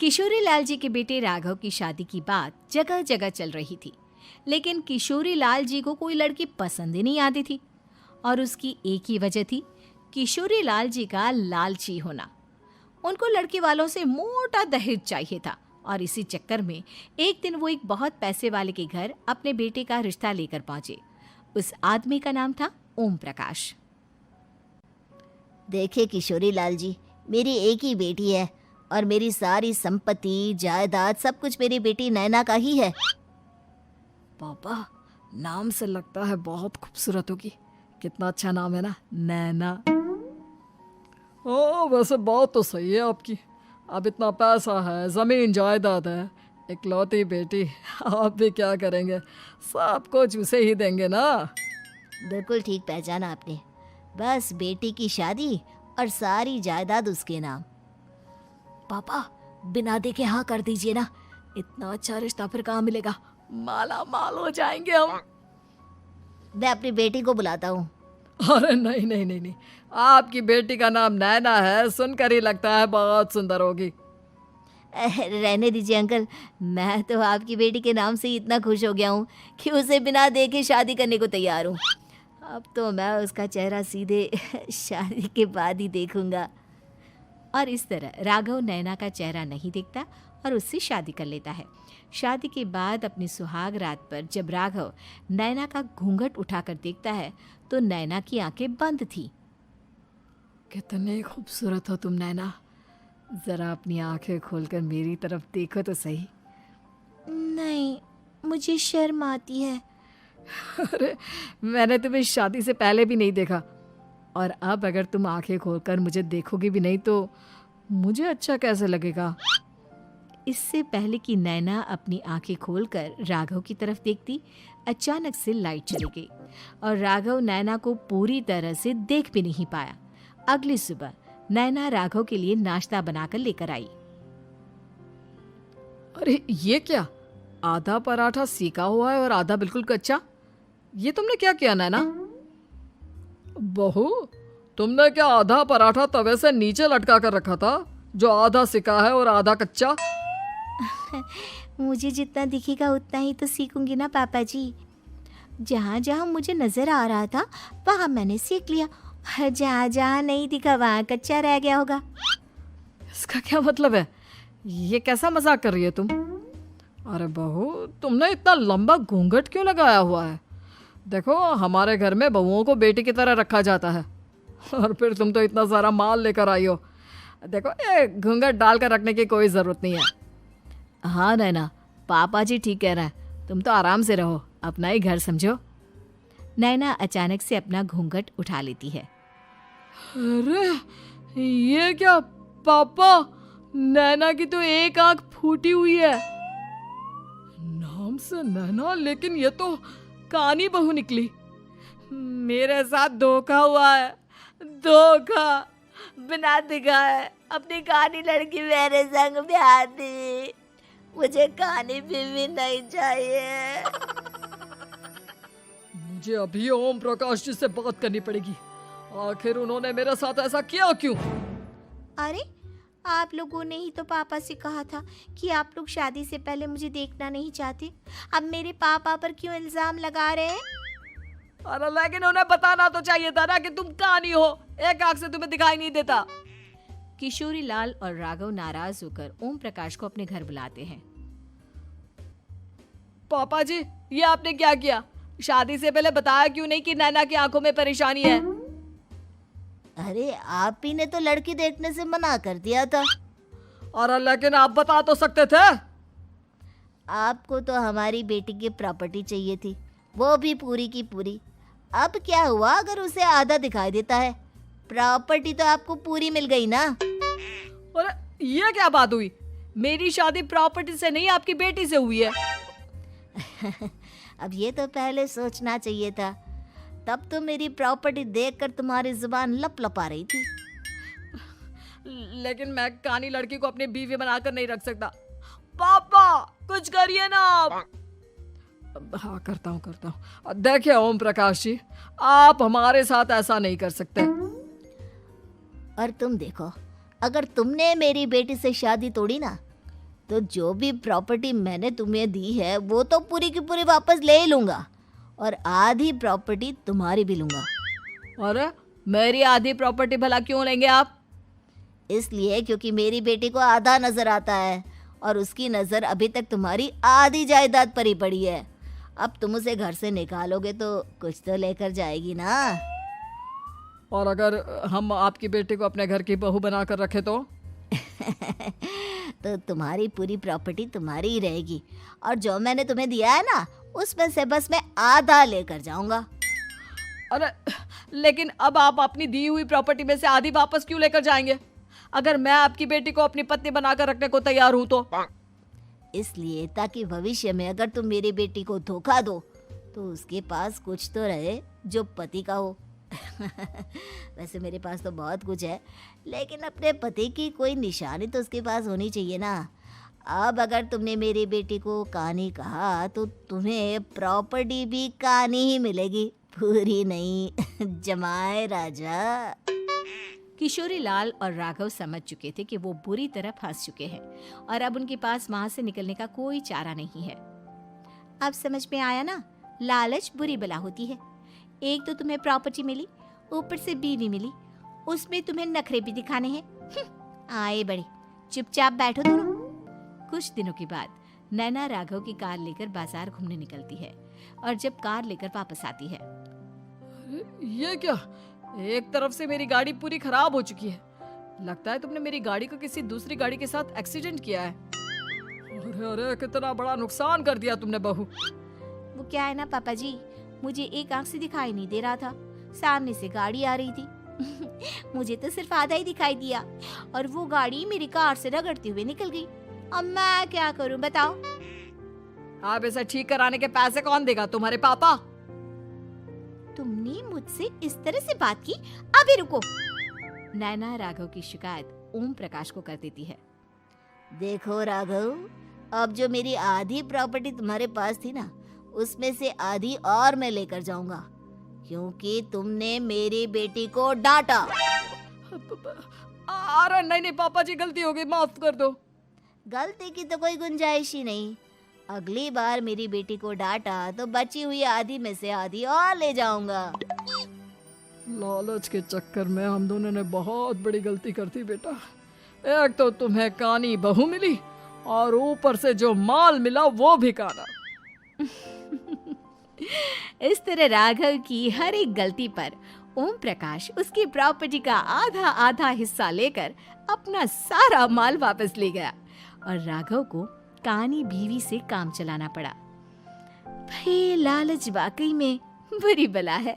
किशोरी लाल जी के बेटे राघव की शादी की बात जगह जगह चल रही थी, लेकिन किशोरी लाल जी को कोई लड़की पसंद ही नहीं आती थी। और उसकी एक ही वजह थी, किशोरी लाल जी का लालची होना। उनको लड़की वालों से मोटा दहेज चाहिए था और इसी चक्कर में एक दिन वो एक बहुत पैसे वाले के घर अपने बेटे का रिश्ता लेकर पहुंचे। उस आदमी का नाम था ओम प्रकाश। देखिए किशोरी लाल जी, मेरी एक ही बेटी है और मेरी सारी संपत्ति जायदाद सब कुछ मेरी बेटी नैना का ही है। पापा, नाम से लगता है बहुत खूबसूरत होगी। कितना अच्छा नाम है ना, नैना। ओ, वैसे बात तो सही है आपकी। अब इतना पैसा है, जमीन जायदाद है, इकलौती बेटी, आप भी क्या करेंगे? सब कुछ उसे ही देंगे ना। बिल्कुल ठीक पहचाना आपने। बस बेटी की शादी और सारी जायदाद उसके नाम। पापा, बिना देखे हाँ कर दीजिए ना। इतना अच्छा रिश्ता फिर कहाँ मिलेगा? माला माल हो जाएंगे हम। मैं अपनी बेटी को बुलाता हूँ। अरे नहीं नहीं नहीं नहीं, आपकी बेटी का नाम नैना है, सुनकर ही लगता है बहुत सुंदर होगी। रहने दीजिए अंकल, मैं तो आपकी बेटी के नाम से ही इतना खुश हो गया हूँ कि उसे बिना देखे शादी करने को तैयार हूँ। अब तो मैं उसका चेहरा सीधे शादी के बाद ही देखूंगा। और इस तरह राघव नैना का चेहरा नहीं देखता और उससे शादी कर लेता है। शादी के बाद अपनी सुहाग रात पर जब राघव नैना का घूंघट उठाकर देखता है तो नैना की आंखें बंद थी। कितने खूबसूरत हो तुम नैना, जरा अपनी आंखें खोलकर मेरी तरफ देखो तो सही। नहीं, मुझे शर्म आती है। अरे, मैंने तुम्हें शादी से पहले भी नहीं देखा, और अब अगर तुम आंखें खोलकर मुझे देखोगी भी नहीं तो मुझे अच्छा कैसे लगेगा? इससे पहले कि नैना अपनी आंखें खोलकर राघव की तरफ देखती, अचानक से लाइट चली गई और राघव नैना को पूरी तरह से देख भी नहीं पाया। अगली सुबह नैना राघव के लिए नाश्ता बनाकर लेकर आई। अरे ये क्या, आधा पराठा सेका हुआ है और आधा बिल्कुल कच्चा। ये तुमने क्या किया नैना? बहू, तुमने क्या आधा पराठा तवे से नीचे लटका कर रखा था, जो आधा सेका है और आधा कच्चा? मुझे जितना दिखेगा उतना ही तो सीखूंगी ना पापा जी। जहाँ जहाँ मुझे नजर आ रहा था वहाँ मैंने सीख लिया, जहाँ जहाँ नहीं दिखा वहाँ कच्चा रह गया होगा। इसका क्या मतलब है? ये कैसा मजाक कर रही है तुम? अरे बहू, तुमने इतना लंबा घूंघट क्यों लगाया हुआ है? देखो, हमारे घर में बहुओं को बेटी की तरह रखा जाता है, और फिर तुम तो इतना सारा माल लेकर आई हो। देखो, ये घूंघट डालकर रखने की कोई ज़रूरत नहीं है। हाँ नैना, पापा जी ठीक कह रहे हैं, तुम तो आराम से रहो, अपना ही घर समझो। नैना अचानक से अपना घूंघट उठा लेती है। अरे ये क्या पापा, नैना की तो एक आंख फूटी हुई है। नाम से नैना, लेकिन ये तो कानी बहू निकली। मेरे साथ धोखा हुआ है, धोखा। बिना दिखाए अपनी कहानी लड़की मेरे संग ब्याह दी। मुझे कहानी भी नहीं चाहिए। मुझे अभी ओम प्रकाश जी से बात करनी पड़ेगी। आखिर उन्होंने मेरे साथ ऐसा किया क्यों? अरे, आप लोगों ने ही तो पापा से कहा था कि आप लोग शादी से पहले मुझे देखना नहीं चाहते। अब मेरे पापा पर क्यों इल्जाम लगा रहे हैं? अरे लेकिन उन्हें बताना तो चाहिए था ना कि तुम कहानी हो, एक आंख से तुम्हें दिखाई नहीं देता। किशोरी लाल और राघव नाराज होकर ओम प्रकाश को अपने घर बुलाते हैं। पापा जी, ये आपने क्या किया? शादी से पहले बताया क्यों नहीं कि नैना की आंखों में परेशानी है? अरे, आप ही ने तो लड़की देखने से मना कर दिया था। और लेकिन आप बता तो सकते थे। आपको तो हमारी बेटी की प्रॉपर्टी चाहिए थी, वो भी पूरी की पूरी। अब क्या हुआ अगर उसे आधा दिखाई देता है? प्रॉपर्टी तो आपको पूरी मिल गई ना। अरे ये क्या बात हुई? मेरी शादी प्रॉपर्टी से नहीं, आपकी बेटी से हुई है। अब ये तो पहले सोचना चाहिए था, तब तो मेरी प्रॉपर्टी देखकर तुम्हारी जुबान लपलपा रही थी। लेकिन मैं कानी लड़की को अपनी बीवी बनाकर नहीं रख सकता। पापा, कुछ करिए ना आप। हाँ, करता हूँ। देखिए ओम प्रकाश जी, आप हमारे साथ ऐसा नहीं कर सकते। और तुम देखो, अगर तुमने मेरी बेटी से शादी तोड़ी ना तो जो भी प्रॉपर्टी मैंने तुम्हें दी है वो तो पूरी की पूरी वापस ले ही लूँगा और आधी प्रॉपर्टी तुम्हारी भी लूँगा। अरे मेरी आधी प्रॉपर्टी भला क्यों लेंगे आप? इसलिए क्योंकि मेरी बेटी को आधा नजर आता है और उसकी नज़र अभी तक तुम्हारी आधी जायदाद पर ही पड़ी है। अब तुम उसे घर से निकालोगे तो कुछ तो लेकर जाएगी ना। और अगर हम आपकी बेटी को अपने घर की बहू बनाकर रखे तो? तो तुम्हारी पूरी प्रॉपर्टी तुम्हारी ही रहेगी और जो मैंने तुम्हें दिया है ना उसमें से बस मैं आधा लेकर जाऊंगा। अरे लेकिन अब आप अपनी दी हुई प्रॉपर्टी में से आधी वापस क्यों लेकर जाएंगे? अगर मैं आपकी बेटी को अपनी पत्नी बनाकर रखने को तैयार हूं तो? इसलिए ताकि भविष्य में अगर तुम मेरी बेटी को धोखा दो तो उसके पास कुछ तो रहे जो पति का हो। वैसे मेरे पास तो बहुत कुछ है लेकिन अपने पति की कोई निशानी तो उसके पास होनी चाहिए ना। अब अगर तुमने मेरी बेटी को कहानी कहा तो तुम्हें प्रॉपर्टी भी कहानी ही मिलेगी, पूरी नहीं। जमाए राजा। किशोरी लाल और राघव समझ चुके थे कि वो बुरी तरह फंस चुके हैं और अब उनके पास वहां से निकलने का कोई चारा नहीं है। अब समझ में आया ना, लालच बुरी बला होती है। एक तो तुम्हें प्रॉपर्टी मिली, ऊपर से बीवी मिली, उसमें तुम्हें नखरे भी दिखाने हैं। आए बड़े, चुपचाप बैठो दोनों। कुछ दिनों के बाद नैना राघव की कार लेकर बाजार घूमने निकलती है और जब कार लेकर वापस आती है, ये क्या? एक तरफ से मेरी गाड़ी पूरी खराब हो चुकी है। लगता है तुमने मेरी गाड़ी को किसी दूसरी गाड़ी के साथ एक्सीडेंट किया है। अरे अरे कितना बड़ा नुकसान कर दिया तुमने बहू। वो क्या है ना पापा जी, मुझे एक आंख से दिखाई नहीं दे रहा था, सामने से गाड़ी आ रही थी। मुझे तो सिर्फ आधा ही दिखाई दिया और वो गाड़ी मेरी कार से रगड़ते हुए निकल गई। अब मैं क्या करूं बताओ? आप इसे ठीक कराने के पैसे कौन देगा? तुम्हारे पापा। तुमने मुझसे इस तरह से बात की? अभी रुको। नैना राघव की शिकायत ओम प्रकाश को कर देती है। देखो राघव, अब जो मेरी आधी प्रॉपर्टी तुम्हारे पास थी ना उसमें से आधी और मैं लेकर जाऊंगा क्योंकि तुमने मेरी बेटी को डांटा। अरे नहीं नहीं पापा जी, गलती हो गई, माफ कर दो। गलती की तो कोई गुंजाइश ही नहीं। अगली बार मेरी बेटी को डांटा तो बची हुई आधी में से आधी और ले जाऊंगा। लालच के चक्कर में हम दोनों ने बहुत बड़ी गलती कर दी बेटा। एक तो तुम्हें कानी बहू मिली और ऊपर से जो माल मिला वो भी काना। इस तरह राघव की हर एक गलती पर ओम प्रकाश उसकी प्रॉपर्टी का आधा आधा हिस्सा लेकर अपना सारा माल वापस ले गया और राघव को कानी बीवी से काम चलाना पड़ा। भाई लालच वाकई में बुरी बला है।